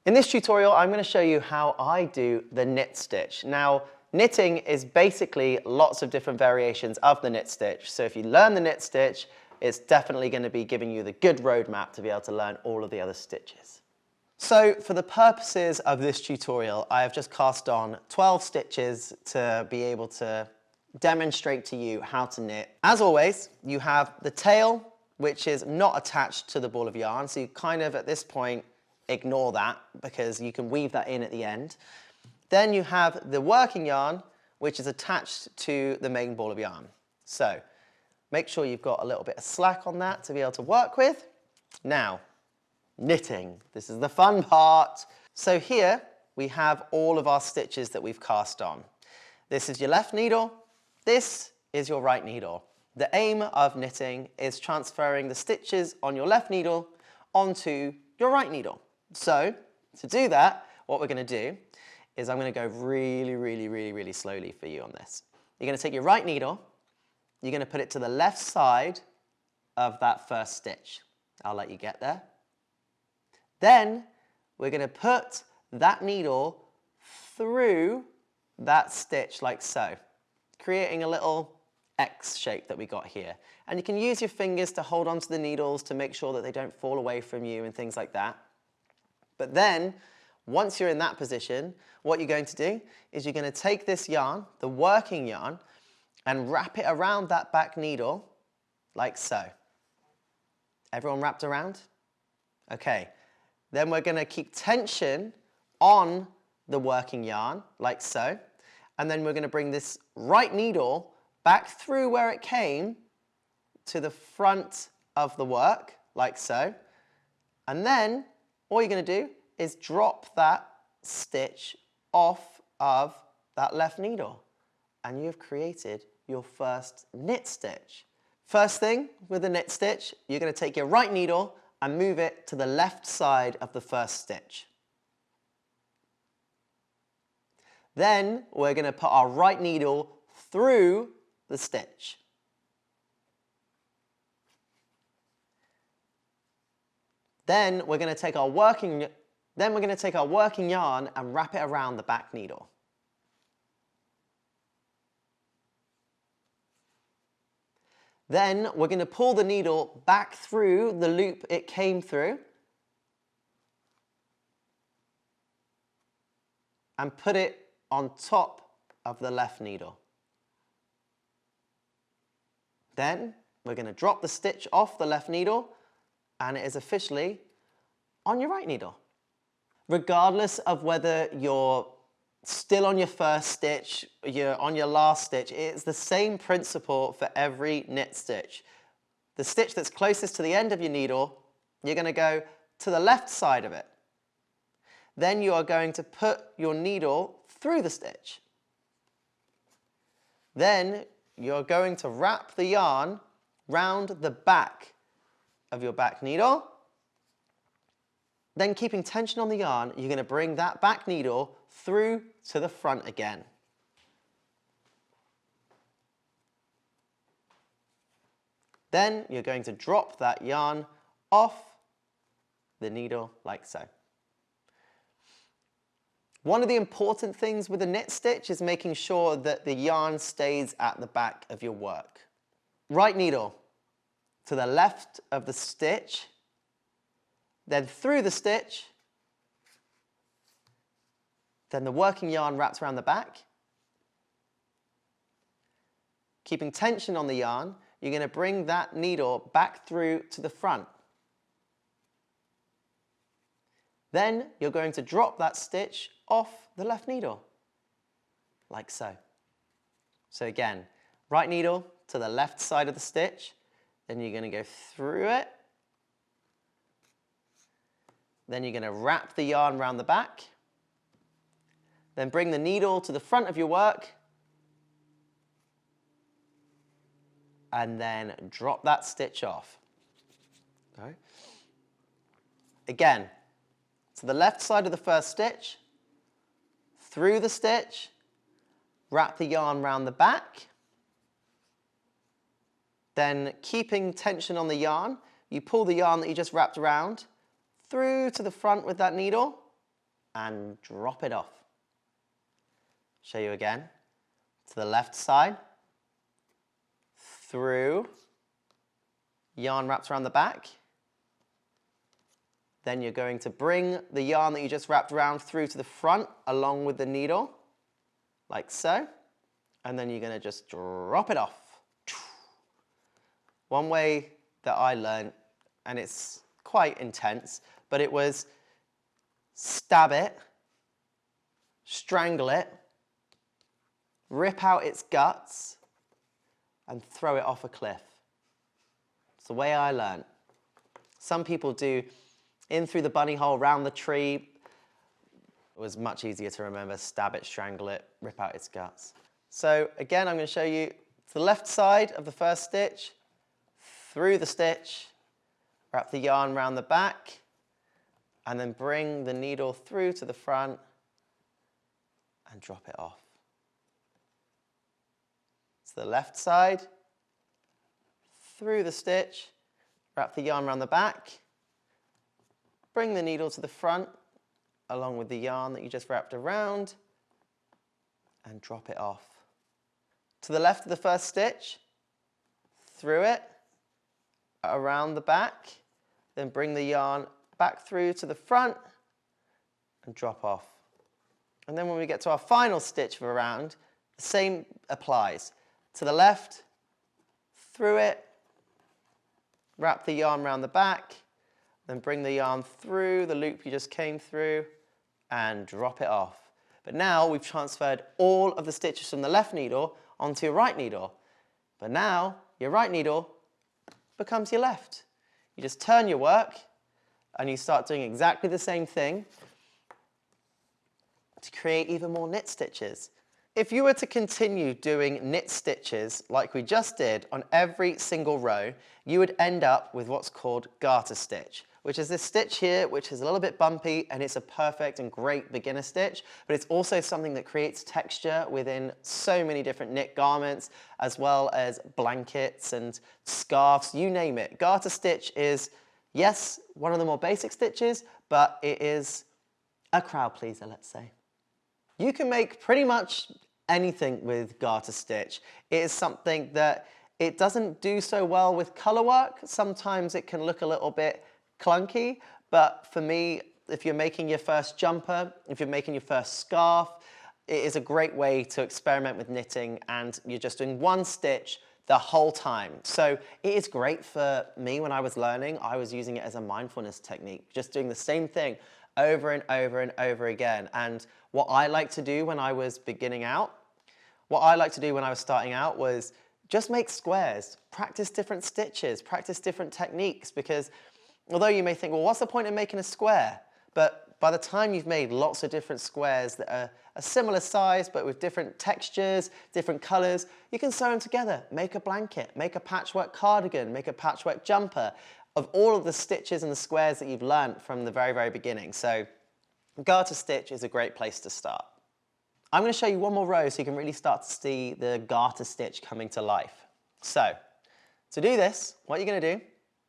In this tutorial, I'm going to show you how I do the knit stitch. Now, knitting is basically lots of different variations of the knit stitch. So if you learn the knit stitch, it's definitely going to be giving you the good roadmap to be able to learn all of the other stitches. So for the purposes of this tutorial, I have just cast on 12 stitches to be able to demonstrate to you how to knit. As always, you have the tail, which is not attached to the ball of yarn. So you kind of, at this point, ignore that because you can weave that in at the end. Then you have the working yarn, which is attached to the main ball of yarn. So make sure you've got a little bit of slack on that to be able to work with. Now, knitting. This is the fun part. So here we have all of our stitches that we've cast on. This is your left needle. This is your right needle. The aim of knitting is transferring the stitches on your left needle onto your right needle. So to do that, what we're going to do is I'm going to go really slowly for you on this. You're going to take your right needle, you're going to put it to the left side of that first stitch. I'll let you get there. Then we're going to put that needle through that stitch like so, creating a little X shape that we got here. And you can use your fingers to hold onto the needles to make sure that they don't fall away from you and things like that. But then, once you're in that position, what you're going to do is you're going to take this yarn, the working yarn, and wrap it around that back needle like so. Everyone wrapped around? Okay. Then we're going to keep tension on the working yarn like so. And then we're going to bring this right needle back through where it came to the front of the work like so. And then all you're going to do is drop that stitch off of that left needle. And you've created your first knit stitch. First thing with the knit stitch, you're going to take your right needle and move it to the left side of the first stitch. Then we're going to put our right needle through the stitch. Then we're going to take our working yarn and wrap it around the back needle. Then we're going to pull the needle back through the loop it came through and put it on top of the left needle. Then we're going to drop the stitch off the left needle and it is officially on your right needle. Regardless of whether you're still on your first stitch, you're on your last stitch, it's the same principle for every knit stitch. The stitch that's closest to the end of your needle, you're going to go to the left side of it. Then you are going to put your needle through the stitch. Then you're going to wrap the yarn round the back of your back needle. Then keeping tension on the yarn, you're going to bring that back needle through to the front again. Then you're going to drop that yarn off the needle like so. One of the important things with a knit stitch is making sure that the yarn stays at the back of your work. Right needle to the left of the stitch, then through the stitch, then the working yarn wraps around the back. Keeping tension on the yarn, you're going to bring that needle back through to the front. Then you're going to drop that stitch off the left needle, like so. So again, right needle to the left side of the stitch, then you're going to go through it. Then you're going to wrap the yarn around the back. Then bring the needle to the front of your work. And then drop that stitch off. Okay. Again, to the left side of the first stitch, through the stitch, wrap the yarn around the back. Then keeping tension on the yarn, you pull the yarn that you just wrapped around through to the front with that needle, and drop it off. Show you again. To the left side, through, yarn wrapped around the back. Then you're going to bring the yarn that you just wrapped around through to the front along with the needle, like so. And then you're going to just drop it off. One way that I learned, and it's quite intense, but it was stab it, strangle it, rip out its guts, and throw it off a cliff. It's the way I learned. Some people do in through the bunny hole, round the tree. It was much easier to remember, stab it, strangle it, rip out its guts. So again, I'm going to show you to the left side of the first stitch, through the stitch, wrap the yarn around the back, and then bring the needle through to the front and drop it off. To the left side, through the stitch, wrap the yarn around the back, bring the needle to the front along with the yarn that you just wrapped around and drop it off. To the left of the first stitch, through it, around the back, then bring the yarn back through to the front and drop off. And then when we get to our final stitch of a round, the same applies. To the left, through it, wrap the yarn around the back, then bring the yarn through the loop you just came through and drop it off. But now we've transferred all of the stitches from the left needle onto your right needle. But now your right needle becomes your left. You just turn your work and you start doing exactly the same thing to create even more knit stitches. If you were to continue doing knit stitches like we just did on every single row, you would end up with what's called garter stitch, which is this stitch here, which is a little bit bumpy, and it's a perfect and great beginner stitch, but it's also something that creates texture within so many different knit garments, as well as blankets and scarves, you name it. Garter stitch is, yes, one of the more basic stitches, but it is a crowd pleaser, let's say. You can make pretty much anything with garter stitch. It is something that it doesn't do so well with color work. Sometimes it can look a little bit clunky, but for me, if you're making your first jumper, if you're making your first scarf, it is a great way to experiment with knitting, and you're just doing one stitch the whole time. So it is great for me when I was learning. I was using it as a mindfulness technique, just doing the same thing over and over and over again. And what I like to do when I was beginning out, what I like to do when I was starting out was just make squares, practice different stitches, practice different techniques, because although you may think, well, what's the point in making a square? But by the time you've made lots of different squares that are a similar size, but with different textures, different colors, you can sew them together, make a blanket, make a patchwork cardigan, make a patchwork jumper, of all of the stitches and the squares that you've learned from the very, very beginning. So garter stitch is a great place to start. I'm going to show you one more row so you can really start to see the garter stitch coming to life. So to do this, what you're going to do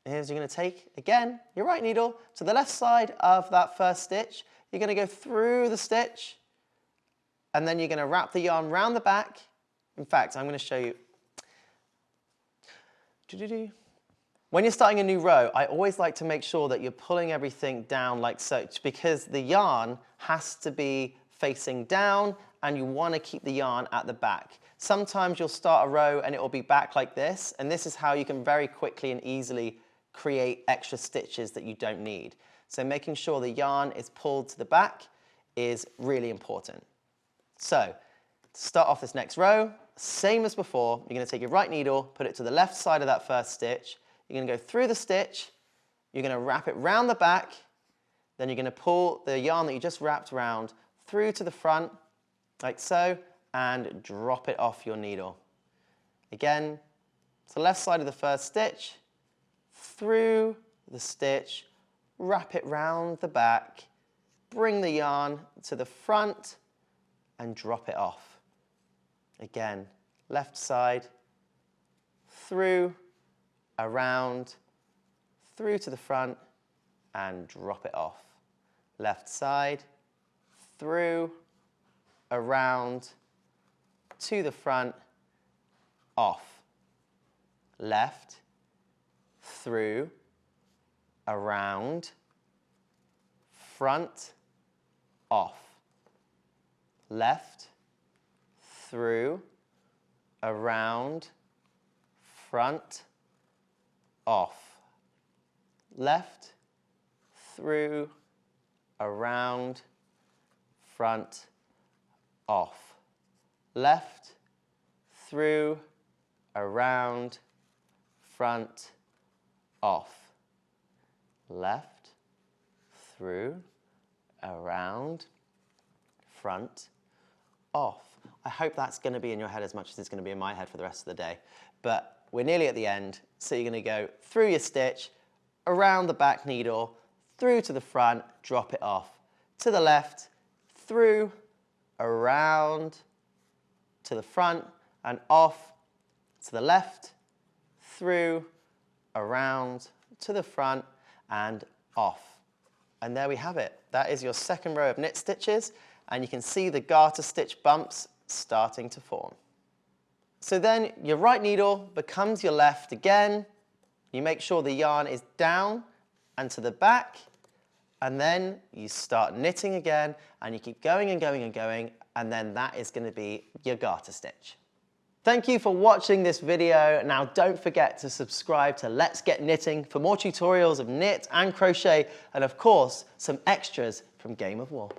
is you're going to take, again, your right needle to the left side of that first stitch. You're going to go through the stitch, and then you're going to wrap the yarn round the back. In fact, I'm going to show you. When you're starting a new row, I always like to make sure that you're pulling everything down like so, because the yarn has to be facing down, and you want to keep the yarn at the back. Sometimes you'll start a row and it will be back like this, and this is how you can very quickly and easily create extra stitches that you don't need. So making sure the yarn is pulled to the back is really important. So to start off this next row, same as before, you're going to take your right needle, put it to the left side of that first stitch. You're going to go through the stitch, you're going to wrap it round the back, then you're going to pull the yarn that you just wrapped around through to the front, like so, and drop it off your needle. Again, to the left side of the first stitch, through the stitch, wrap it round the back, bring the yarn to the front, and drop it off. Again, left side, through, around, through to the front, and drop it off. Left side, through, around, to the front, off. Left, through, around, front, off. Left, through, around, front, off. Left, through, around, front, off. Left, through, around, front, off. Left, through, around, front, off. I hope that's going to be in your head as much as it's going to be in my head for the rest of the day. But we're nearly at the end, so you're going to go through your stitch, around the back needle, through to the front, drop it off. To the left, through, around, to the front, and off. To the left, through, around, to the front, and off. And there we have it. That is your second row of knit stitches, and you can see the garter stitch bumps starting to form. So then your right needle becomes your left again. You make sure the yarn is down and to the back, and then you start knitting again, and you keep going and going and going, and then that is going to be your garter stitch. Thank you for watching this video. Now don't forget to subscribe to Let's Get Knitting for more tutorials of knit and crochet, and of course some extras from Game of War.